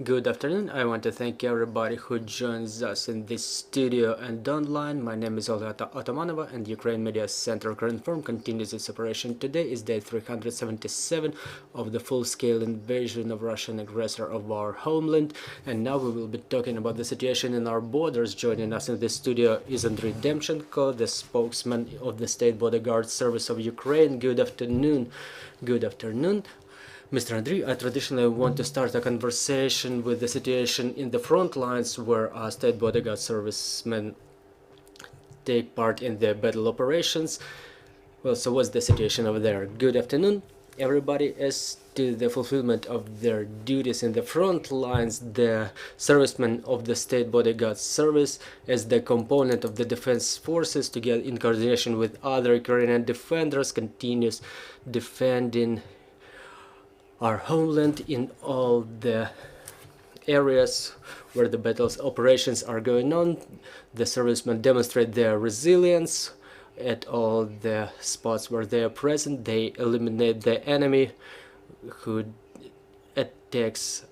Good afternoon. I want to thank everybody who joins us in this studio and online. My name is Olga Otomanova, and Ukraine Media Center Confirm continues its operation. Today is day 377 of the full-scale invasion of Russian aggressor of our homeland, and now we will be talking about the situation in our borders. Joining us in this studio is Andriy Demchenko, the spokesman of the State Bodyguard Service of Ukraine. Good afternoon. Good afternoon. Mr. Andriy, I traditionally want to start a conversation with the situation in the front lines where our state bodyguard servicemen take part in the battle operations. Well, so what's the situation over there? Good afternoon, everybody. As to the fulfillment of their duties in the front lines, the servicemen of the state bodyguard service, as the component of the defense forces, together in coordination with other Ukrainian defenders, continues defending our homeland in all the areas where the battles operations are going on. The servicemen demonstrate their resilience at all the spots where they are present. They eliminate the enemy who attacks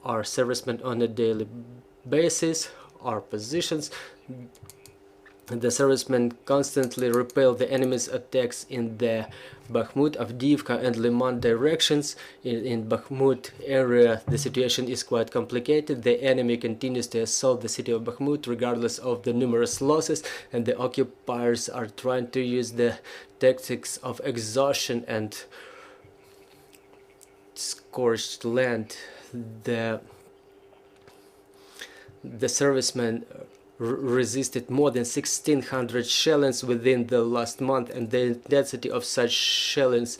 our servicemen on a daily basis, our positions. The servicemen constantly repel the enemy's attacks in the Bakhmut, Avdiivka and Liman directions. In Bakhmut area, the situation is quite complicated. The enemy continues to assault the city of Bakhmut regardless of the numerous losses, and the occupiers are trying to use the tactics of exhaustion and scorched land. The servicemen resisted more than 1,600 shellings within the last month, and the intensity of such shellings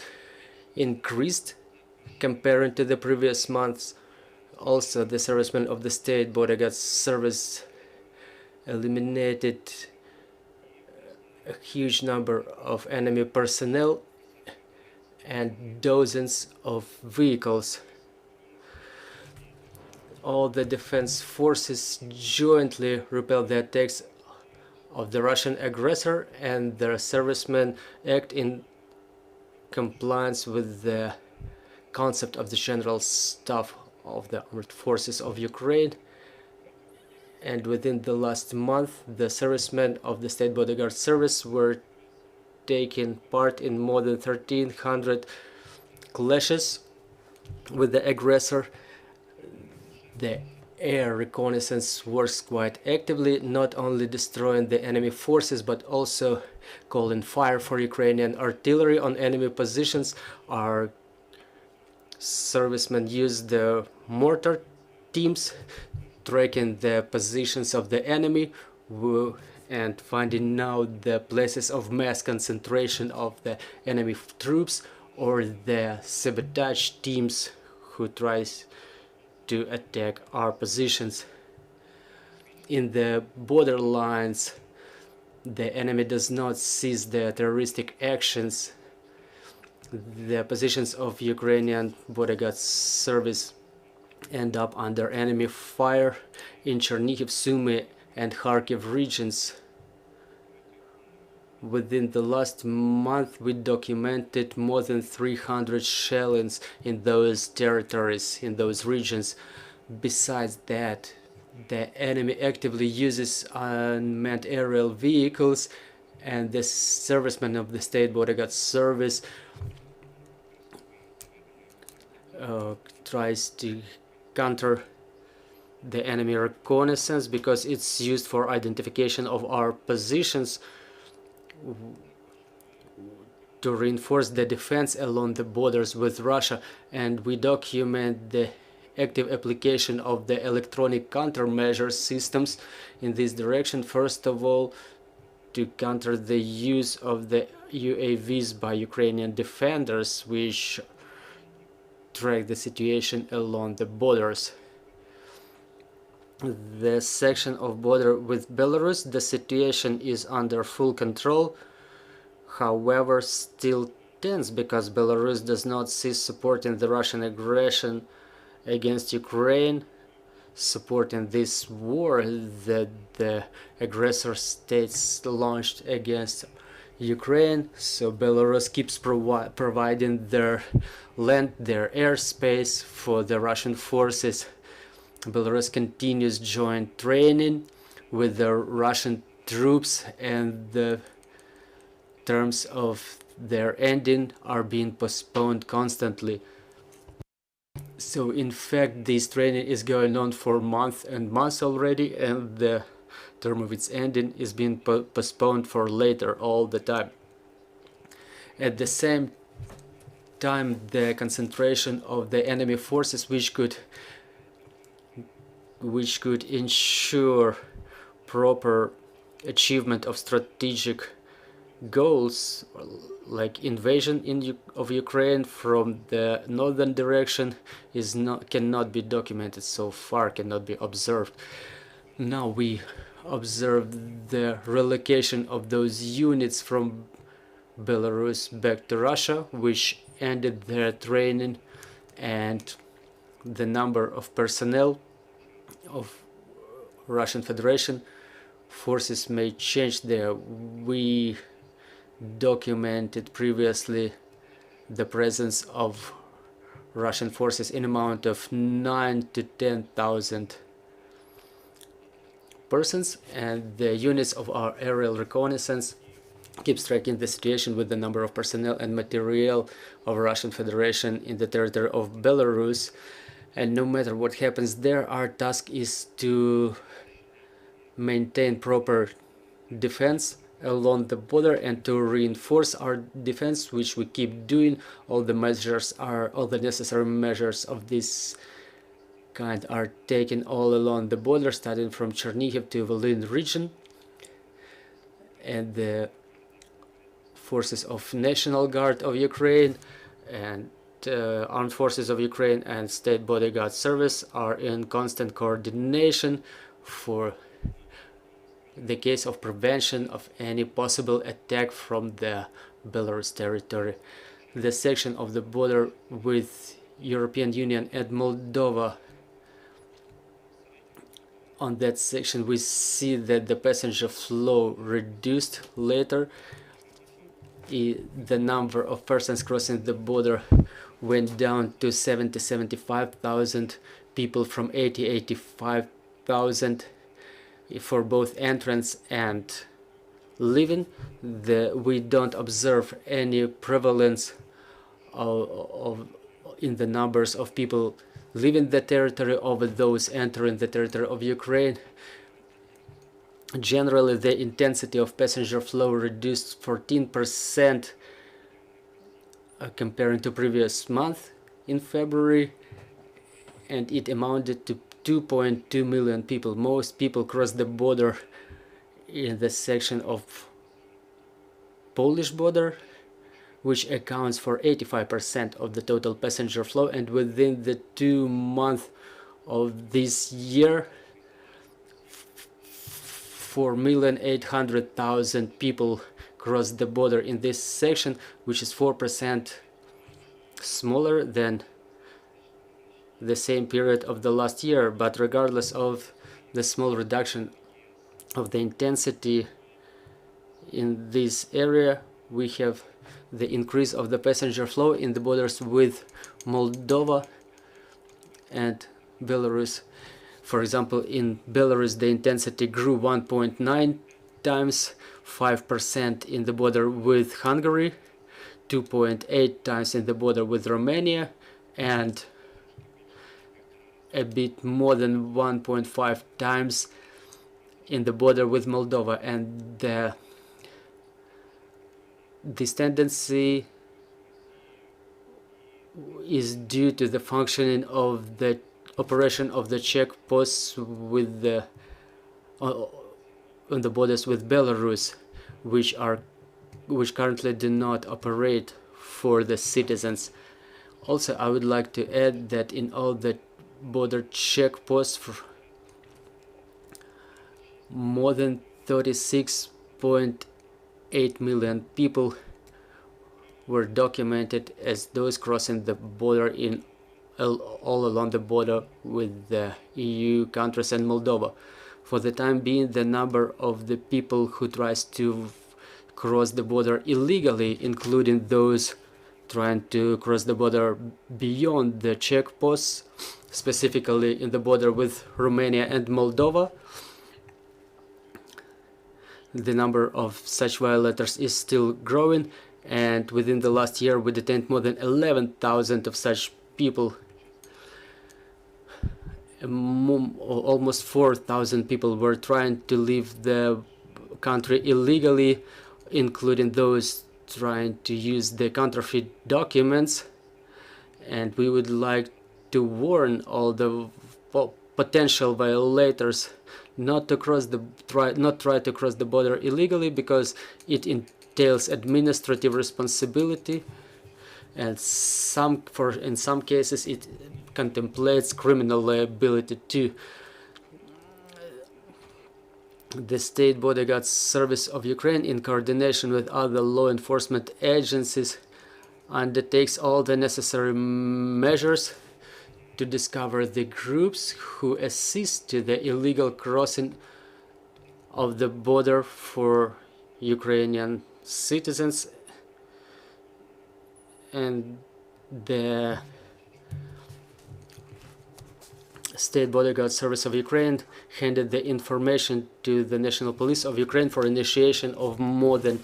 increased compared to the previous months. Also, the servicemen of the state bodyguard service eliminated a huge number of enemy personnel and dozens of vehicles. All the defense forces jointly repel the attacks of the Russian aggressor, and their servicemen act in compliance with the concept of the General Staff of the Armed Forces of Ukraine. And within the last month, the servicemen of the State Bodyguard Service were taking part in more than 1,300 clashes with the aggressor. The air reconnaissance works quite actively, not only destroying the enemy forces but also calling fire for Ukrainian artillery on enemy positions. Our servicemen use the mortar teams, tracking the positions of the enemy and finding out the places of mass concentration of the enemy troops, or the sabotage teams who tries to attack our positions. In the border lines, the enemy does not cease their terroristic actions. The positions of Ukrainian bodyguard service end up under enemy fire in Chernihiv, Sumy and Kharkiv regions. Within the last month, we documented more than 300 shellings in those territories, in those regions. Besides that, the enemy actively uses unmanned aerial vehicles, and the servicemen of the State Bodyguard Service tries to counter the enemy reconnaissance because it's used for identification of our positions to reinforce the defense along the borders with Russia. And we document the active application of the electronic countermeasure systems in this direction. First of all, to counter the use of the UAVs by Ukrainian defenders, which track the situation along the borders. The section of border with Belarus, the situation is under full control, however still tense, because Belarus does not cease supporting the Russian aggression against Ukraine, supporting this war that the aggressor states launched against Ukraine. So Belarus keeps providing their land, their airspace for the Russian forces Belarus continues joint training with the Russian troops, and the terms of their ending are being postponed constantly. So in fact, this training is going on for months and months already, and the term of its ending is being postponed for later all the time. At the same time, the concentration of the enemy forces which could ensure proper achievement of strategic goals like invasion of Ukraine from the northern direction cannot be documented so far, cannot be observed. Now we observe the relocation of those units from Belarus back to Russia, which ended their training, and the number of personnel of Russian Federation forces may change there. We documented previously the presence of Russian forces in amount of 9 to 10,000 persons, and the units of our aerial reconnaissance keeps tracking the situation with the number of personnel and material of Russian Federation in the territory of Belarus. And no matter what happens there, our task is to maintain proper defense along the border and to reinforce our defense, which we keep doing. All the necessary measures of this kind are taken all along the border, starting from Chernihiv to Volyn region, and the forces of National Guard of Ukraine and Armed Forces of Ukraine and State Bodyguard Service are in constant coordination for the case of prevention of any possible attack from the Belarus territory. The section of the border with European Union and Moldova, on that section we see that the passenger flow reduced later. The number of persons crossing the border went down to 75,000 people from 85,000 for both entrance and leaving. We don't observe any prevalence in the numbers of people leaving the territory over those entering the territory of Ukraine. Generally, the intensity of passenger flow reduced 14% comparing to previous month in February, and it amounted to 2.2 million people. Most people cross the border in the section of Polish border, which accounts for 85% of the total passenger flow, and within the 2 months of this year 4,800,000 people crossed the border in this section, which is 4% smaller than the same period of the last year. But regardless of the small reduction of the intensity in this area, we have the increase of the passenger flow in the borders with Moldova and Belarus. For example, in Belarus the intensity grew 1.9 times, 5% in the border with Hungary, 2.8 times in the border with Romania, and a bit more than 1.5 times in the border with Moldova. And this tendency is due to the functioning of the operation of the checkposts with on the borders with Belarus, which currently do not operate for the citizens. Also, I would like to add that in all the border checkposts, more than 36.8 million people were documented as those crossing the border in all along the border with the EU countries and Moldova. For the time being, the number of the people who tries to cross the border illegally, including those trying to cross the border beyond the checkposts, specifically in the border with Romania and Moldova. The number of such violators is still growing, and within the last year we detained more than 11,000 of such people. Almost 4,000 people were trying to leave the country illegally, including those trying to use the counterfeit documents. And we would like to warn all the potential violators not to try to cross the border illegally, because it entails administrative responsibility, and in some cases it contemplates criminal liability too. The State Bodyguard Service of Ukraine, in coordination with other law enforcement agencies, undertakes all the necessary measures to discover the groups who assist to the illegal crossing of the border for Ukrainian citizens, and the State Bodyguard Service of Ukraine handed the information to the National Police of Ukraine for initiation of more than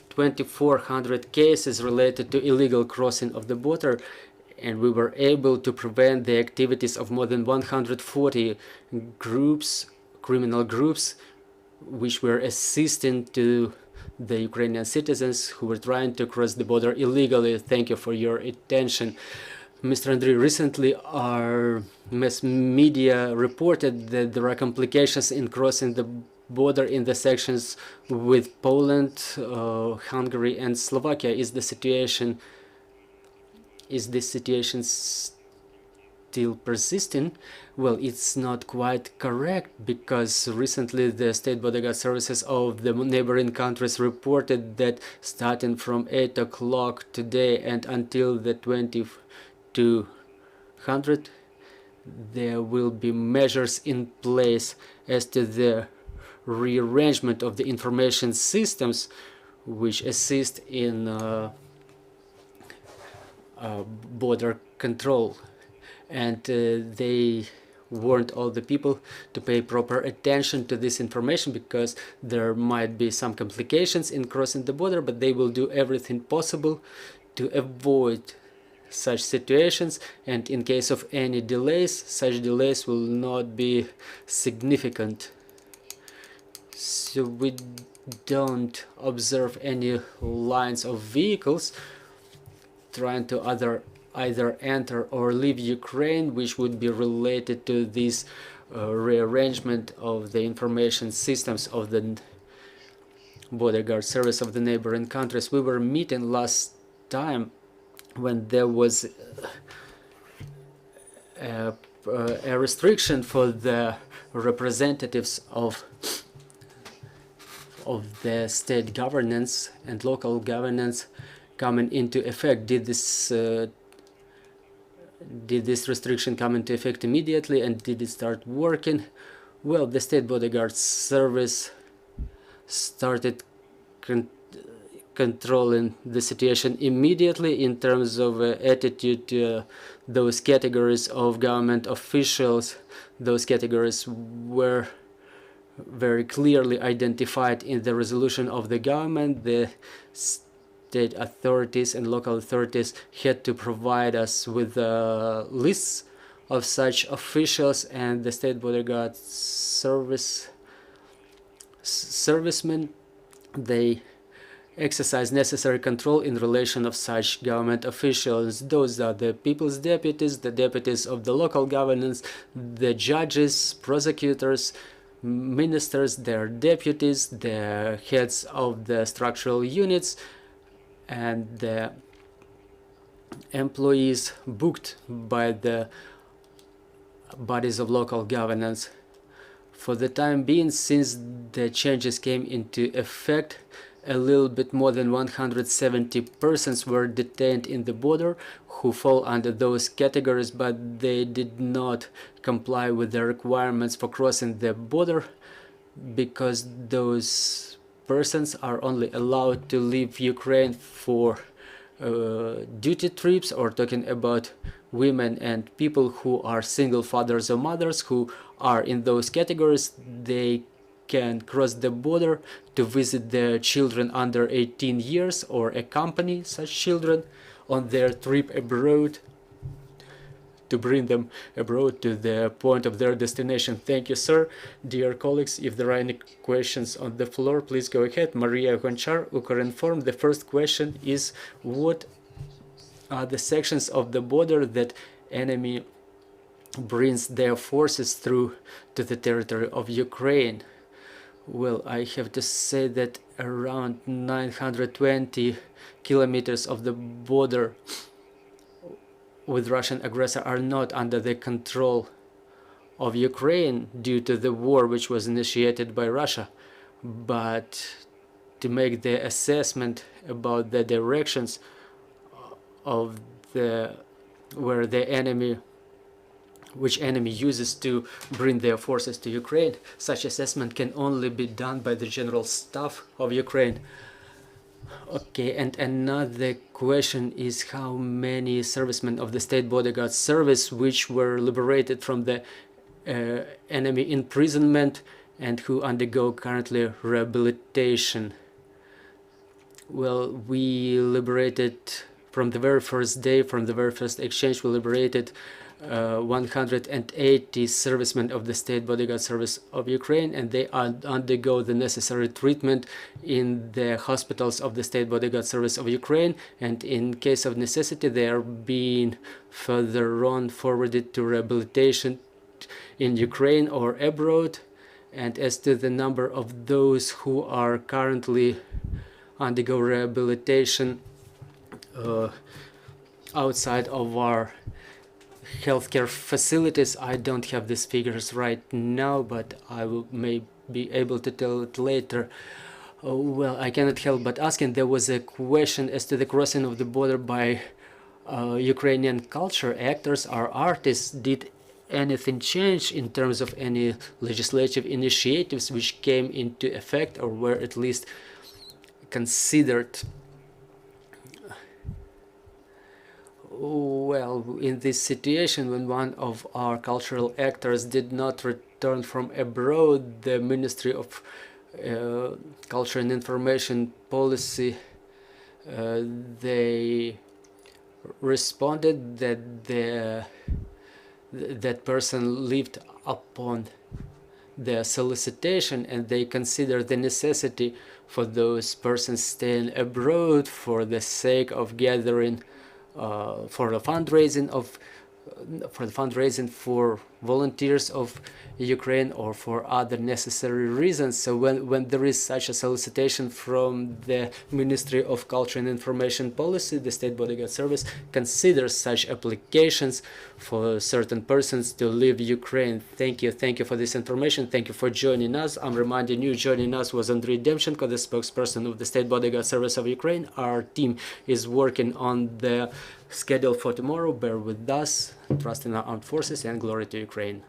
2,400 cases related to illegal crossing of the border, and we were able to prevent the activities of more than 140 groups, criminal groups, which were assisting to the Ukrainian citizens who were trying to cross the border illegally. Thank you for your attention. Mr. Andriy, recently our mass media reported that there are complications in crossing the border in the sections with Poland, Hungary and Slovakia. Is this situation still persisting? Well, it's not quite correct, because recently the State Bodyguard Services of the neighboring countries reported that starting from 8 o'clock today and until the 2200, there will be measures in place as to the rearrangement of the information systems which assist in border control, and they warned all the people to pay proper attention to this information, because there might be some complications in crossing the border, but they will do everything possible to avoid such situations, and in case of any delays, such delays will not be significant. So we don't observe any lines of vehicles trying to either enter or leave Ukraine, which would be related to this rearrangement of the information systems of the bodyguard service of the neighboring countries. We were meeting last time when there was a restriction for the representatives of the state governance and local governance coming into effect. Did this restriction come into effect immediately, and did it start working? Well, the State Bodyguard Service started controlling the situation immediately in terms of attitude to those categories of government officials. Those categories were very clearly identified in the resolution of the government. The state authorities and local authorities had to provide us with lists of such officials, and the State Bodyguard servicemen, they exercise necessary control in relation of such government officials. Those are the people's deputies, the deputies of the local governance, the judges, prosecutors, ministers, their deputies, the heads of the structural units, and the employees booked by the bodies of local governance. For the time being, since the changes came into effect, a little bit more than 170 persons were detained in the border who fall under those categories, but they did not comply with the requirements for crossing the border, because those persons are only allowed to leave Ukraine for duty trips, or talking about women and people who are single fathers or mothers who are in those categories, they can cross the border to visit their children under 18 years or accompany such children on their trip abroad, to bring them abroad to the point of their destination. Thank you, sir. Dear colleagues, if there are any questions on the floor, please go ahead. Maria Gonchar, Ukrinform. The first question is, what are the sections of the border that enemy brings their forces through to the territory of Ukraine? Well, I have to say that around 920 kilometers of the border with Russian aggressor are not under the control of Ukraine due to the war which was initiated by Russia. But to make the assessment about the directions of where the enemy, which enemy uses to bring their forces to Ukraine, such assessment can only be done by the General Staff of Ukraine. Okay, and another question is how many servicemen of the State Bodyguard Service which were liberated from the enemy imprisonment and who undergo currently rehabilitation. Well, we liberated from the very first day, from the very first exchange, we liberated 180 servicemen of the State Bodyguard Service of Ukraine, and they undergo the necessary treatment in the hospitals of the State Bodyguard Service of Ukraine, and in case of necessity they are being further on forwarded to rehabilitation in Ukraine or abroad. And as to the number of those who are currently undergo rehabilitation outside of our healthcare facilities, I don't have these figures right now, but I may be able to tell it later. Well, I cannot help but asking, there was a question as to the crossing of the border by Ukrainian culture actors or artists. Did anything change in terms of any legislative initiatives which came into effect or were at least considered? Well, in this situation, when one of our cultural actors did not return from abroad, the Ministry of Culture and Information Policy, they responded that that person lived upon their solicitation, and they considered the necessity for those persons staying abroad for the sake of gathering for the fundraising for volunteers of Ukraine or for other necessary reasons. So when there is such a solicitation from the Ministry of Culture and Information Policy, the State Bodyguard Service considers such applications for certain persons to leave Ukraine. Thank you for this information. Thank you for joining us. I'm reminding you, joining us was Andriy Demchenko, the spokesperson of the State Bodyguard Service of Ukraine. Our team is working on the schedule for tomorrow. Bear with us. Trust in our armed forces, and glory to Ukraine.